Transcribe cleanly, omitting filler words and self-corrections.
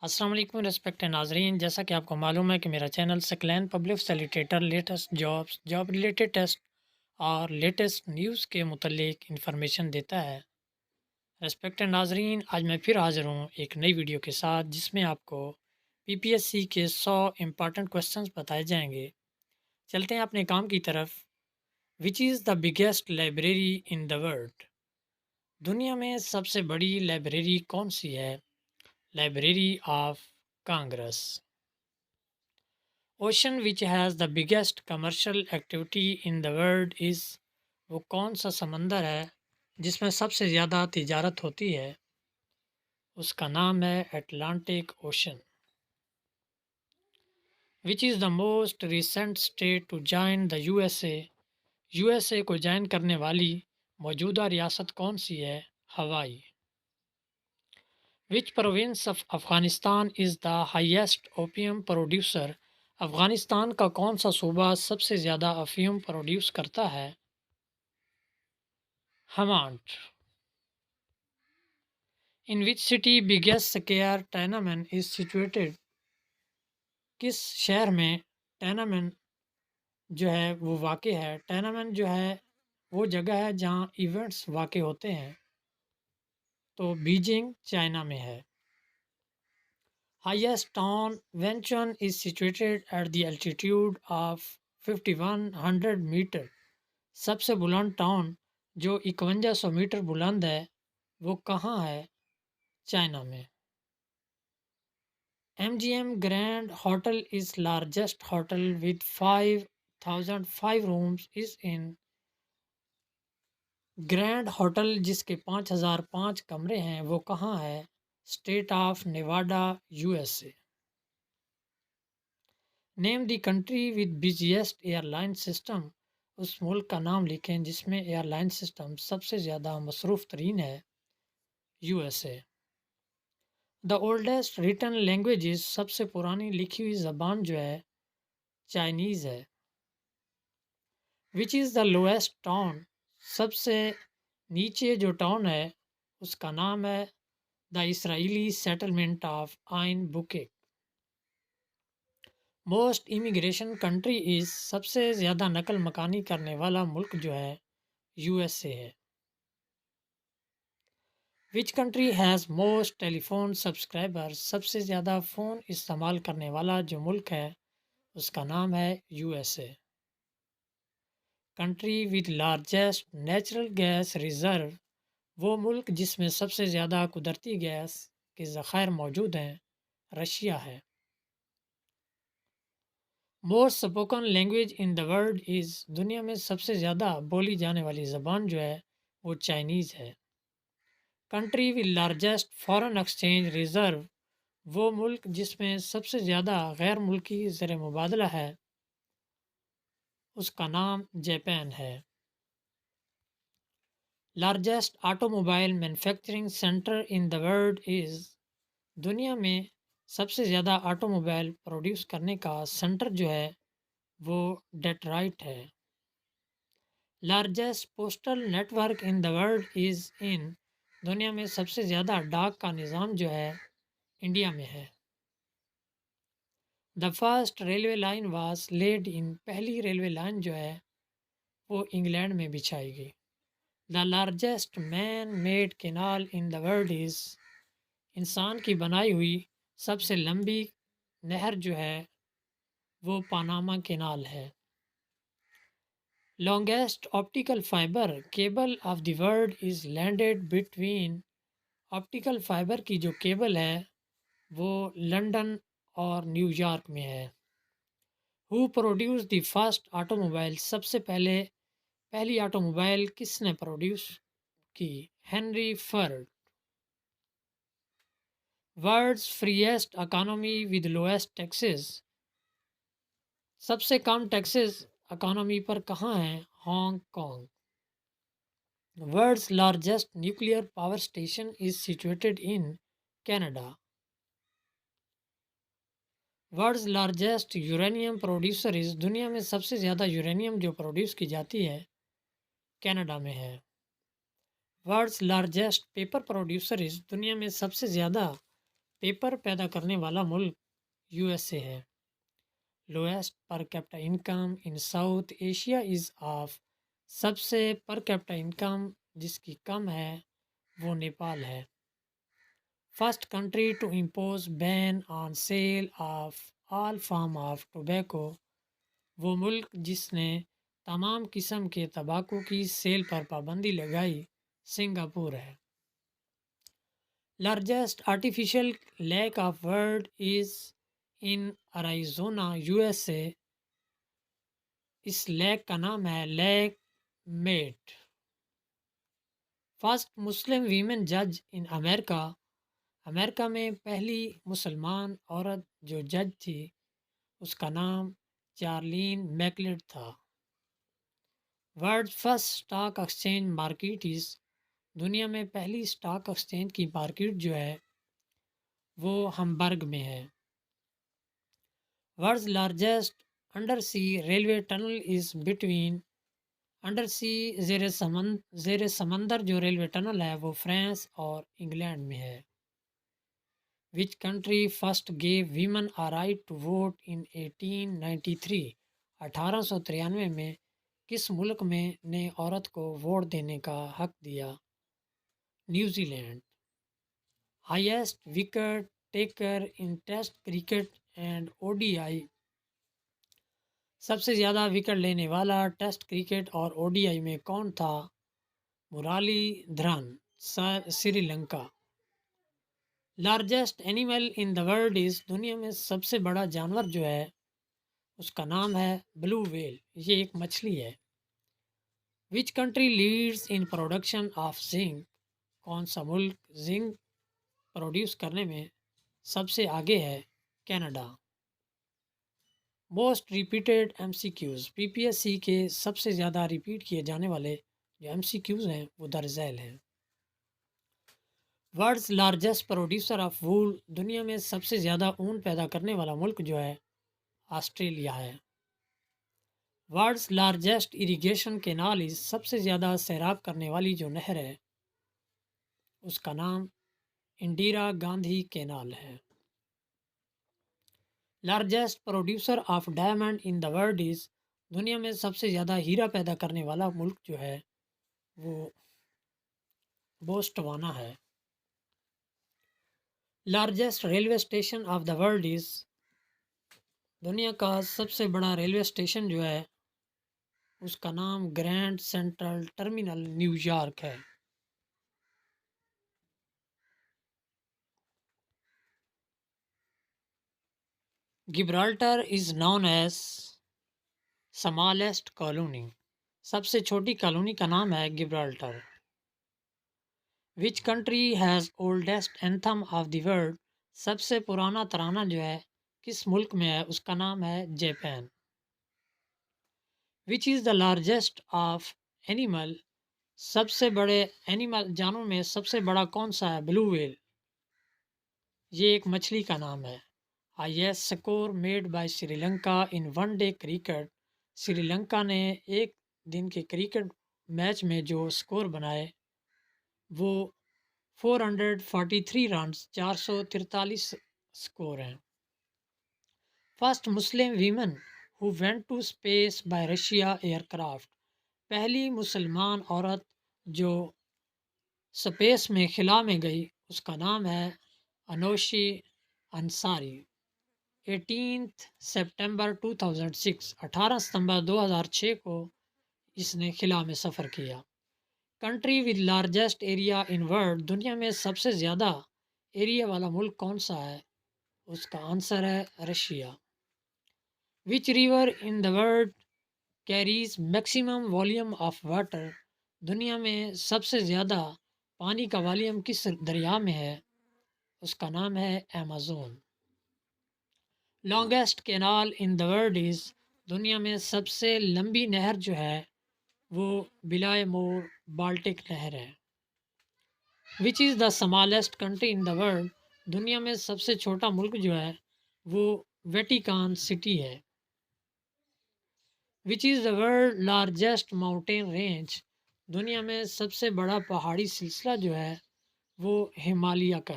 السلام علیکم رسپیکٹ ناظرین، جیسا کہ آپ کو معلوم ہے کہ میرا چینل سکلین public facilitator latest job related test اور لیٹسٹ نیوز کے متعلق انفارمیشن دیتا ہے۔ رسپیکٹ ناظرین، آج میں پھر حاضر ہوں ایک نئی ویڈیو کے ساتھ جس میں آپ کو پی پی ایس سی کے 100 امپارٹنٹ کوشچنز بتائے جائیں گے۔ چلتے ہیں اپنے کام کی طرف۔ Which is the biggest library in the world? دنیا میں سب سے بڑی لائبریری کون سی ہے؟ Library of Congress. Ocean which has the biggest commercial activity in the world is? وہ کون سا سمندر ہے جس میں سب سے زیادہ تجارت ہوتی ہے؟ اس کا نام ہے Atlantic Ocean. Which is the most recent state to join the U S A? U S A کو جوائن کرنے والی موجودہ ریاست کون سی ہے؟ Hawaii. Which province of Afghanistan is the highest opium producer? Afghanistan کا کون سا صوبہ سب سے زیادہ افیون پروڈیوس کرتا ہے؟ ہمانٹ۔ ان وچ سٹی بگیسٹ سکیئر ٹینامن از سچویٹڈ؟ کس شہر میں ٹینامن جو ہے وہ واقع ہے؟ ٹینامن جو ہے وہ جگہ ہے جہاں ایونٹس واقع ہوتے ہیں، تو بیجنگ چائنا میں ہے۔ Highest town Wenchun is situated at the altitude of 5100 meter۔ سب سے بلند ٹاؤن جو 5100 میٹر بلند ہے وہ کہاں ہے؟ چائنا میں۔ MGM Grand Hotel is largest hotel with 5005 rooms is in؟ Grand hotel جس کے 5005 کمرے ہیں وہ کہاں ہے؟ State of Nevada, U S A. Name the country with busiest airline system? اس ملک کا نام لکھیں جس میں ایئر لائن سسٹم سب سے زیادہ مصروف ترین ہے، U S A. The oldest written languages? سب سے پرانی لکھی ہوئی زبان جو ہے چائنیز ہے۔ Which is the lowest town? سب سے نیچے جو ٹاؤن ہے اس کا نام ہے the Israeli settlement of Ein Bokek. Most immigration country is? سب سے زیادہ نقل مکانی کرنے والا ملک جو ہے یو ایس اے ہے۔ Which country has most telephone subscriber? سب سے زیادہ فون استعمال کرنے والا جو ملک ہے اس کا نام ہے U S A. Country with largest natural gas reserve? وہ ملک جس میں سب سے زیادہ قدرتی گیس کے ذخائر موجود ہیں رشیا ہے۔ Most spoken language in the world is? دنیا میں سب سے زیادہ بولی جانے والی زبان جو ہے وہ چائنیز ہے۔ Country with largest foreign exchange reserve? وہ ملک جس میں سب سے زیادہ غیر ملکی زر مبادلہ ہے اس کا نام جاپان ہے۔ Largest auto mobile manufacturing centre in the world is? دنیا میں سب سے زیادہ آٹو موبائل پروڈیوس کرنے کا سینٹر جو ہے وہ ڈیٹرائٹ ہے۔ Largest postal network in the world is in? دنیا میں سب سے زیادہ ڈاک کا نظام جو ہے انڈیا میں ہے۔ The first railway line was laid in? پہلی ریلوے لائن جو ہے وہ انگلینڈ میں بچھائی گئی۔ The largest man made canal in the world از؟ انسان کی بنائی ہوئی سب سے لمبی نہر جو ہے وہ پاناما کینال ہے۔ Longest optical fibre cable of the world is landed between? Optical fibre کی جو کیبل ہے وہ لنڈن اور نیو یارک میں ہے۔ Who produce the first automobile? سب سے پہلی آٹو موبائل کس نے پروڈیوس کی؟ Henry Ford. World's freest economy with lowest taxes? سب سے کم ٹیکسز اکانومی پر کہاں ہیں؟ Hong Kong. World's largest nuclear power station is situated in? Canada. World's largest uranium producer is? دنیا میں سب سے زیادہ یورینیم جو پروڈیوس کی جاتی ہے کینیڈا میں ہے۔ World's largest paper producer is? دنیا میں سب سے زیادہ پیپر پیدا کرنے والا ملک یو ایس اے ہے۔ Lowest per capita income in South Asia is of, سب سے پر کیپٹا انکم جس کی کم ہے وہ نیپال ہے۔ First country to impose ban on sale of all form of tobacco, وہ ملک جس نے تمام قسم کے تمباکو کی سیل پر پابندی لگائی سنگاپور ہے۔ Largest artificial lake of world is in Arizona U S A, اس لیک کا نام ہے lake Mead. First Muslim women جج ان امریکہ، امریکہ میں پہلی مسلمان عورت جو جج تھی اس کا نام چارلین میکلڈ تھا۔ World first stock exchange market is, دنیا میں پہلی اسٹاک ایکسچینج کی مارکیٹ جو ہے وہ ہمبرگ میں ہے۔ World's largest under sea railway tunnel is between, under sea زیر سمندر جو ریلوے ٹنل ہے وہ فرانس اور انگلینڈ میں ہے۔ Which country first gave women a right to vote in 1893، 1893 میں کس ملک میں نے عورت کو ووٹ دینے کا حق دیا؟ New Zealand. Highest wicket taker in test cricket and O D I, سب سے زیادہ وکٹ لینے والا ٹیسٹ کرکٹ اور او ڈی آئی میں کون تھا؟ Muralidharan, Sri Lanka. Largest animal in the world is, دنیا میں سب سے بڑا جانور جو ہے اس کا نام ہے بلو ویل، یہ ایک مچھلی ہے۔ Which country leads in production of zinc, کون سا ملک زنک پروڈیوس کرنے میں سب سے آگے ہے؟ Canada. Most repeated M C Qs, P P S C کے سب سے زیادہ ریپیٹ کیے جانے والے جو ایم سی کیوز ہیں وہ درج ذیل ہیں۔ ورلڈز لارجسٹ پروڈیوسر آف وول، دنیا میں سب سے زیادہ اون پیدا کرنے والا ملک جو ہے آسٹریلیا ہے۔ ورلڈز لارجسٹ اریگیشن کینال از، سب سے زیادہ سیراب کرنے والی جو نہر ہے اس کا نام انڈیرا گاندھی کینال ہے۔ Largest producer of diamond in the world is, دنیا میں سب سے زیادہ ہیرا پیدا کرنے والا ملک جو ہے وہ بوسٹوانا ہے۔ Largest railway station of the world is, دنیا کا سب سے بڑا ریلوے اسٹیشن جو ہے اس کا نام grand central terminal new York ہے۔ گبرالٹر از نون ایز سمالسٹ کالونی، سب سے چھوٹی کالونی کا نام ہے Gibraltar. Which country has oldest anthem of the world, سب سے پرانا ترانہ جو ہے کس ملک میں ہے اس کا نام ہے Japan. Which is the largest of animal, سب سے بڑے اینیمل جانور میں سب سے بڑا کون سا ہے؟ بلو ویل، یہ ایک مچھلی کا نام ہے۔ Highest score made by Sri Lanka in one day cricket, Sri Lanka نے ایک دن کے کرکٹ میچ میں جو اسکور بنائے وہ 443 رنز، 443 اسکور ہیں۔ First Muslim women who went to space by Russia aircraft, پہلی مسلمان عورت جو اسپیس میں خلا میں گئی اس کا نام ہے انوشی انصاری۔ 18 سپٹمبر 2006، 18 ستمبر 2006 کو اس نے خلا میں سفر کیا۔ Country with largest area in world, دنیا میں سب سے زیادہ ایریا والا ملک کون سا ہے؟ اس کا آنسر ہے Russia. Which river in the world carries maximum volume of water, دنیا میں سب سے زیادہ پانی کا والیوم کس دریا میں ہے؟ اس کا نام ہے Amazon. Longest canal in the world is, دنیا میں سب سے لمبی نہر جو ہے وہ بلائے مور بالٹک نہر ہے۔ Which is the smallest country in the world, دنیا میں سب سے چھوٹا ملک جو ہے وہ ویٹیکان سٹی ہے۔ Which is the world largest mountain range, دنیا میں سب سے بڑا پہاڑی سلسلہ جو ہے وہ ہمالیہ کا ہے۔